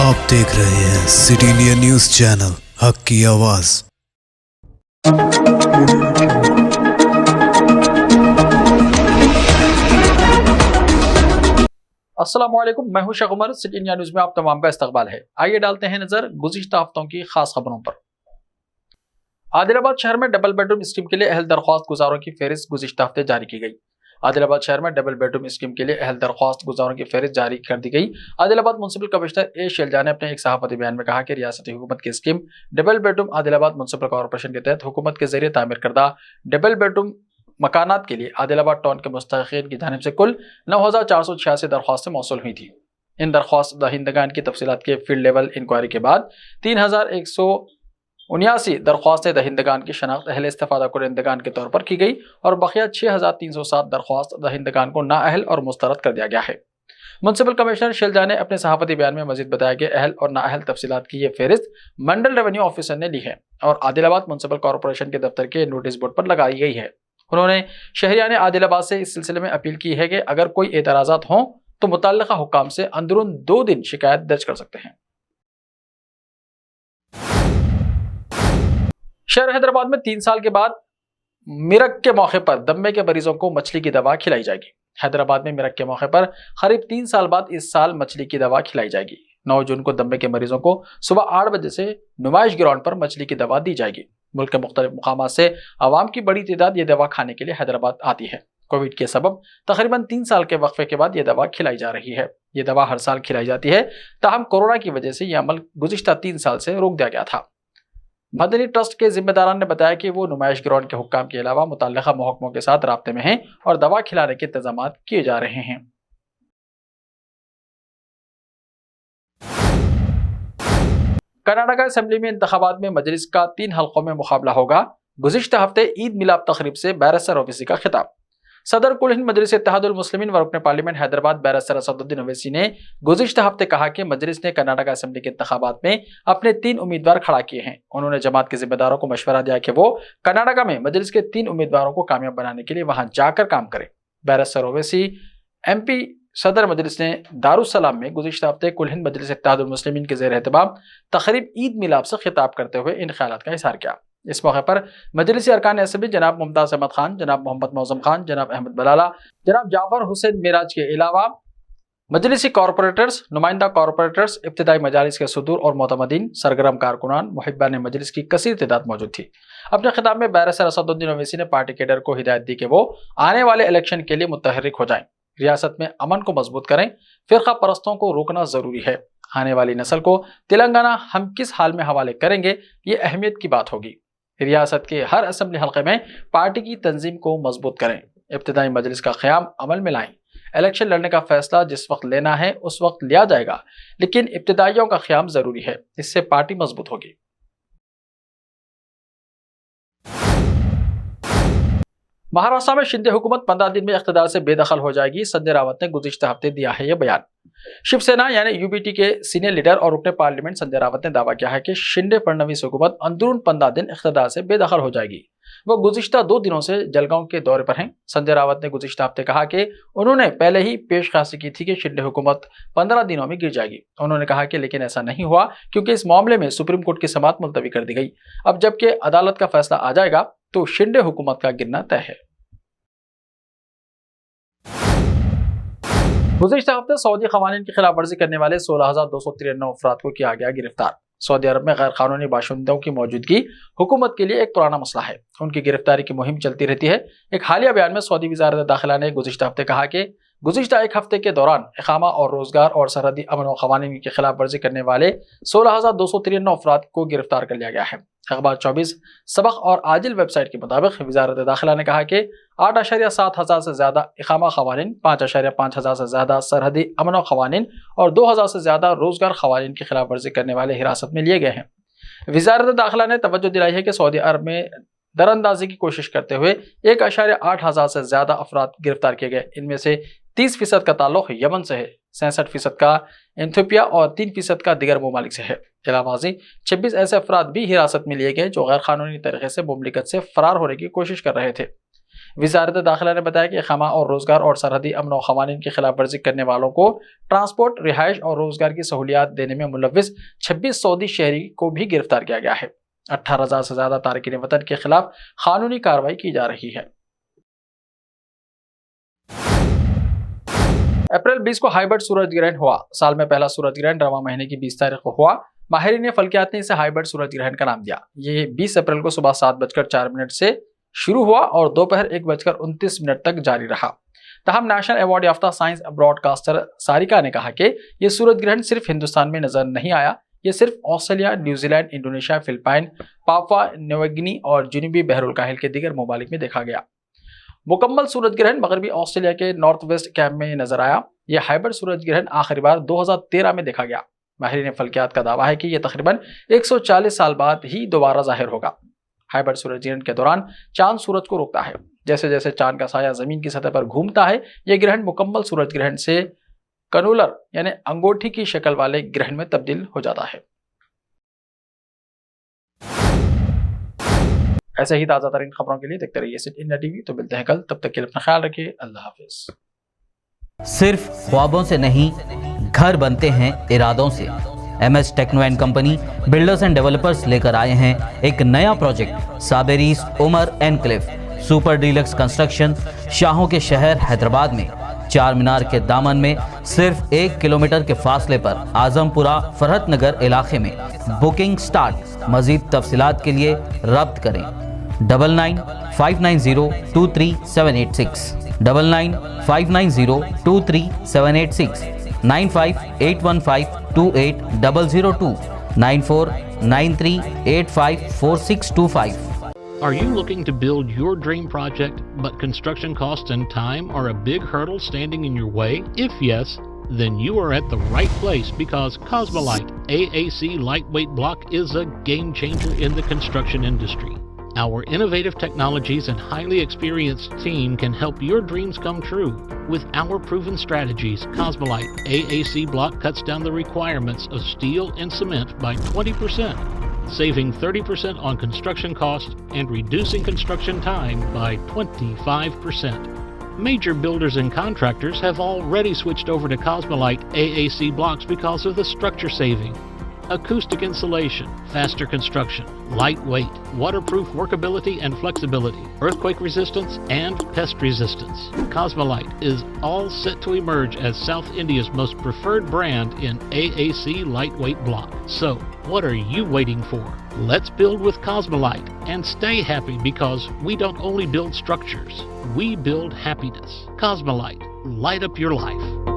आप देख रहे हैं सिटी इंडिया न्यूज चैनल हक की आवाज। अस्सलामुअलैकुम, मैं हूं Sheikh Umar. City India News में आप तमाम का इस्तकबाल है। आइए डालते हैं नजर गुज़िश्ता हफ्तों की खास खबरों पर। आदिलाबाद शहर में डबल बेडरूम स्कीम के लिए अहल दरख्वास्त गुजारों की फहरिस्त गुज़िश्ता हफ्ते जारी की गई। आदिलाबाद शहर में डबल बेडरूम स्कीम के लिए अहल दरख्वास्त गुजारों की फहरिस्त जारी कर दी गई। आदिलाबाद म्युनिसिपल कमिश्नर ए शेलजा ने अपने एक सहाफती बयान में कहा कि रियासती हुकूमत की scheme double bedroom Adilabad municipal corporation के तहत हुकूमत के जरिए तामीर करदा डबल बेडरूम मकानात के लिए आदिलाबाद टाउन के मुस्तहिकीन की जानिब से कुल 9,486 दरख्वास्तें मौसूल हुई थी। इन दरख्वास्त दहिंदगान की तफसीलात के फील्ड लेवल इंक्वायरी के बाद 3,179 दरख्वास्त दहिंदगान की शनाख्त अहल इस्तेफादा कुरिंदगान के तौर पर की गई और बकिया 6,307 दरख्वास्त दहिंदगान को नाअहल और मुस्तरद कर दिया गया है। म्युनिसिपल कमिश्नर शेलजा ने अपने सहाफती बयान में मजीद बताया कि अहल और नाअहल तफसीलात की ये फहरिस्त मंडल रेवेन्यू ऑफिसर ने ली है और आदिलाबाद म्युनिसिपल कॉर्पोरेशन के दफ्तर के नोटिस बोर्ड पर लगाई गई है। उन्होंने शहरियान आदिलाबाद से इस सिलसिले में अपील की है कि अगर कोई एतराज़ात हों तो मुतल्लिका हुक्काम से अंदरून 2 दिन शिकायत दर्ज कर सकते हैं। शहर हैदराबाद में 3 साल के बाद मिरक के मौके पर दम्मे के मरीजों को मछली की दवा खिलाई जाएगी। हैदराबाद में मिरक के मौके पर करीब 3 साल बाद इस साल मछली की दवा खिलाई जाएगी। 9 जून को दम्मे के मरीजों को सुबह 8 बजे से नुमाइश ग्राउंड पर मछली की दवा दी जाएगी। मुल्क के मुख्तलिफ मुकामात से आवाम की बड़ी तादाद ये दवा खाने के लिए हैदराबाद आती है। कोविड के सबब तकरीबन 3 साल के वक्फे के बाद ये दवा खिलाई जा रही है। ये दवा हर साल खिलाई जाती है, ताहम कोरोना की वजह से यह अमल गुज़िश्ता 3 साल से रोक दिया गया था। मदनी ट्रस्ट के जिम्मेदारान ने बताया कि वो नुमाइश ग्राउंड के हुक्काम के अलावा मुतल्लिका महकमों के साथ राब्ते में हैं और दवा खिलाने के इंतजाम किए जा रहे हैं। कर्नाटक असेंबली में इंतखाबात में मजलिस का 3 हल्कों में मुकाबला होगा। गुज़िश्ता हफ्ते ईद मिलाद तकरीब से बैरिस्टर ओवैसी का खिताब। सदर कुल हिंद मजलिस इत्तेहादुल मुस्लिमीन व रुकन पार्लियामेंट हैदराबाद बैरिस्टर असदुद्दीन ओवैसी ने गुज़िश्ता हफ्ते कहा कि मजलिस ने कर्नाटक असेंबली के इंतखाबात में अपने 3 उम्मीदवार खड़ा किए हैं। उन्होंने जमात के जिम्मेदारों को मशवरा दिया कि वो कर्नाटक में मजलिस के 3 उम्मीदवारों को कामयाब बनाने के लिए वहां जाकर काम करें। बैरिस्टर ओवैसी MP सदर मजलिस ने दारुस्सलाम में गुज़िश्ता हफ्ते कुल हिंद मजलिस इत्तेहादुल मुस्लिमीन के ज़ेर एहतमाम तक़रीब ईद मिलाद से खिताब करते हुए इन ख्यालात का इज़हार किया। इस मौके पर मजलिसी अरकान असेंबली जनाब मुमताज़ अहमद खान, जनाब मोहम्मद मौज़म खान, जनाब अहमद बलाला, जनाब जाफर हुसैन मिराज के अलावा मजलिसी कॉरपोरेटर्स, नुमाइंदा कॉरपोरेटर्स, इब्तिदाई मजालिस के सदूर और मोतमदीन, सरगरम कारकुनान, मुहिब्बान मजलिस की कसीर तादाद मौजूद थी। अपने खिताब में बैरिस्टर असदुद्दीन ओवैसी ने पार्टी कैडर को हिदायत दी कि वो आने वाले इलेक्शन के लिए मुतहर्रिक हो जाएं, रियासत में अमन को मजबूत करें, फिरका परस्तों को रोकना जरूरी है। आने वाली नस्ल को तेलंगाना हम किस हाल में हवाले करेंगे, ये अहमियत की बात होगी। रियासत के हर असेंबली हल्के में पार्टी की तंजीम को मजबूत करें, इब्तिदाई मजलिस का क़याम अमल में लाएं। इलेक्शन लड़ने का फैसला जिस वक्त लेना है उस वक्त लिया जाएगा, लेकिन इब्तिदाइयों का क़याम जरूरी है, इससे पार्टी मजबूत होगी। महाराष्ट्र में शिंदे हुकूमत 15 दिन में इख्तिदार से बेदखल हो जाएगी। संजय रावत ने गुज़िश्ता हफ्ते दिया है यह बयान। शिवसेना यानी UBT के सीनियर लीडर और रुकने पार्लियामेंट संजय रावत ने दावा किया है कि शिंदे फडणवीस हुकूमत अंदरून 15 दिन इख्तिदार से बेदखल हो जाएगी। वो गुज़िश्ता 2 दिनों से जलगांव के दौरे पर हैं। संजय रावत ने गुज़िश्ता हफ्ते कहा कि उन्होंने पहले ही पेशकशी की थी कि शिंदे हुकूमत 15 दिनों में गिर जाएगी। उन्होंने कहा कि लेकिन ऐसा नहीं हुआ क्योंकि इस मामले में सुप्रीम कोर्ट की समाअत मुलतवी कर दी गई। अब जबकि अदालत का फैसला आ जाएगा तो शिंदे हुकूमत का गिरना तय है। गुज़िश्ता हफ्ते सऊदी क़वानीन की खिलाफ वर्जी करने वाले 16,293 अफराद को किया गया गिरफ्तार। सऊदी अरब में गैर कानूनी बाशिंदों की मौजूदगी हुकूमत के लिए एक पुराना मसला है। उनकी गिरफ्तारी की मुहिम चलती रहती है। एक हालिया बयान में सऊदी वज़ारत दाखिला ने गुज़िश्ता हफ्ते कहा कि गुज़िश्ता एक हफ्ते के दौरान इक़ामा और रोजगार और सरहदी अमन व क़वानीन की खिलाफ वर्जी करने वाले 16,293 अफराद को गिरफ्तार कर लिया गया है। अखबार 24 सबक और आजिल वेबसाइट के मुताबिक वज़ारत दाखिला ने कहा कि 8.7 हज़ार से ज़्यादा इक़ामा क़वानीन, 5.5 हज़ार से ज़्यादा सरहदी अमन व क़वानीन और 2,000 से ज़्यादा रोजगार क़वानीन की खिलाफ वर्जी करने वाले हिरासत में लिए गए हैं। वज़ारत दाखिला ने तवज्जो दिलाई है कि सऊदी अरब में दरअंदाजी की कोशिश करते हुए 1.8 हज़ार से ज़्यादा अफराद गिरफ्तार किए गए। इनमें से 30% का ताल्लुक यमन से है, 66% का इथियोपिया और 3% का दिगर ममालिक से है। इलाहाबादी 26 ऐसे अफराद भी हिरासत में लिए गए जो गैर कानूनी तरीके से मुमलिकत से फरार होने की कोशिश कर रहे थे। وزارت داخلہ نے بتایا کہ خامہ اور روزگار اور سرحدی امن و قوانین کی خلاف ورزی کرنے والوں کو ٹرانسپورٹ، رہائش اور روزگار کی سہولیات دینے میں ملوث 26 سعودی شہری کو بھی گرفتار کیا گیا ہے۔ 18,000 سے زیادہ تارکین وطن کے خلاف قانونی کارروائی کی جا رہی ہے۔ اپریل 20 کو ہائبرڈ سورج گرہن ہوا۔ سال میں پہلا سورج گرہن رواں مہینے کی 20 تاریخ کو ہوا۔ ماہرین فلکیات نے اسے ہائبرڈ سورج گرہن کا نام دیا۔ یہ 20 اپریل کو صبح 7:04 سے شروع ہوا اور دوپہر 1:29 تک جاری رہا۔ تاہم نیشنل ایوارڈ یافتہ سائنس براڈ کاسٹر ساریکا نے کہا کہ یہ سورج گرہن صرف ہندوستان میں نظر نہیں آیا، یہ صرف Australia, New Zealand, Indonesia, Philippines, Papua New Guinea اور جنوبی بحر الکاہل کے دیگر ممالک میں دیکھا گیا۔ مکمل سورج گرہن مغربی آسٹریلیا کے نارتھ ویسٹ کیپ میں نظر آیا۔ یہ ہائبرڈ سورج گرہن آخری بار 2013 میں دیکھا گیا۔ ماہرین فلکیات کا دعویٰ ہے کہ یہ تقریباً 140 سال بعد ہی دوبارہ ظاہر ہوگا۔ ہائبرڈ سورج گرہن کے دوران چاند سورج کو روکتا ہے۔ جیسے جیسے چاند کا سایہ زمین کی سطح پر گھومتا ہے، یہ گرہن مکمل سورج گرہن سے کنولر یعنی انگوٹھی کی شکل والے گرہن میں تبدیل ہو جاتا ہے۔ ایسے ہی تازہ ترین خبروں کے لیے دیکھتے رہیے سٹی انڈیا ٹی وی۔ تو ملتے ہیں کل، تب تک کے لیے اپنا خیال رکھیے۔ اللہ حافظ۔ صرف خوابوں سے نہیں، گھر بنتے ہیں ارادوں سے۔ M S Techno and company builders and developers لے کر آئے ہیں ایک نیا پروجیکٹ سابریز Umar enclave super deluxe construction, شاہوں کے شہر حیدرآباد میں، چار مینار کے دامن میں، صرف 1 کلومیٹر کے فاصلے پر اعظم پورہ فرحت نگر علاقے میں۔ Booking start. مزید تفصیلات کے لیے رابطہ کریں 9959023786 9959023786 9581528002 9493854625. Are you looking to build your dream project, but construction costs and time are a big hurdle standing in your way? If yes, then you are at the right place, because Cosmolite AAC lightweight block is a game changer in the construction industry. Our innovative technologies and highly experienced team can help your dreams come true. With our proven strategies, Cosmolite AAC block cuts down the requirements of steel and cement by 20%, saving 30% on construction costs and reducing construction time by 25%. Major builders and contractors have already switched over to Cosmolite AAC blocks because of the structure saving. Acoustic insulation, faster construction, lightweight, waterproof workability and flexibility, earthquake resistance and pest resistance. Cosmolite is all set to emerge as South India's most preferred brand in AAC lightweight block. So, what are you waiting for? Let's build with Cosmolite and stay happy, because we don't only build structures, we build happiness. Cosmolite, light up your life.